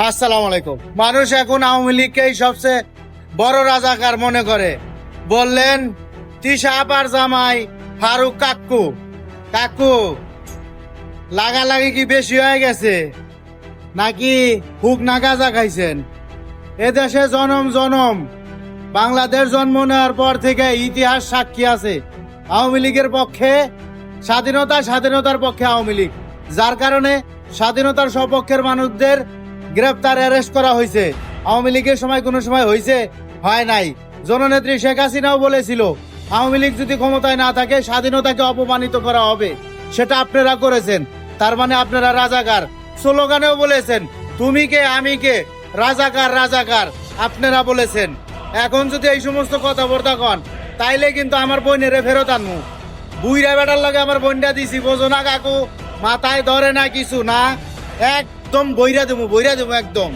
আসসালামু আলাইকুম। মানুষ এখন আওয়ামী লীগকেই সবচেয়ে বড় রাজাকার মনে করে। বললেন তিশা আপার জামাই ফারুক কাকু কাকু লাগালাগি কি বেশি হয়ে গেছে নাকি হুক না গাঁজা খাইছেন? এদেশে জনম জনম বাংলাদেশ জন্ম নেওয়ার পর থেকে ইতিহাস সাক্ষী আছে আওয়ামী লীগের পক্ষে স্বাধীনতার পক্ষে আওয়ামী লীগ, যার কারণে স্বাধীনতার সপক্ষের মানুষদের গ্রেপ্তার অ্যারেস্ট করা হয়েছে। আওয়ামী লীগের সময় কোনো সময় হয়েছে? হয় নাই। জননেত্রী শেখ হাসিনাও বলেছিল আওয়ামী লীগ যদি ক্ষমতায় না থাকে স্বাধীনতাকে অপমানিত করা হবে, সেটা আপনারা করেছেন। তার মানে আপনারা রাজাকার। স্লোগানেও বলেছেন তুমি কে আমি কে, রাজাকার রাজাকার আপনারা বলেছেন। এখন যদি এই সমস্ত কথাবার্তা কন তাইলে কিন্তু আমার বোনেরে ফেরত আনবো। বুইরা বেটার লাগে আমার বোনটা দিছি, বোঝো না কাকু? মাথায় ধরে না কিছু না, একদম বইরা দেবো একদম।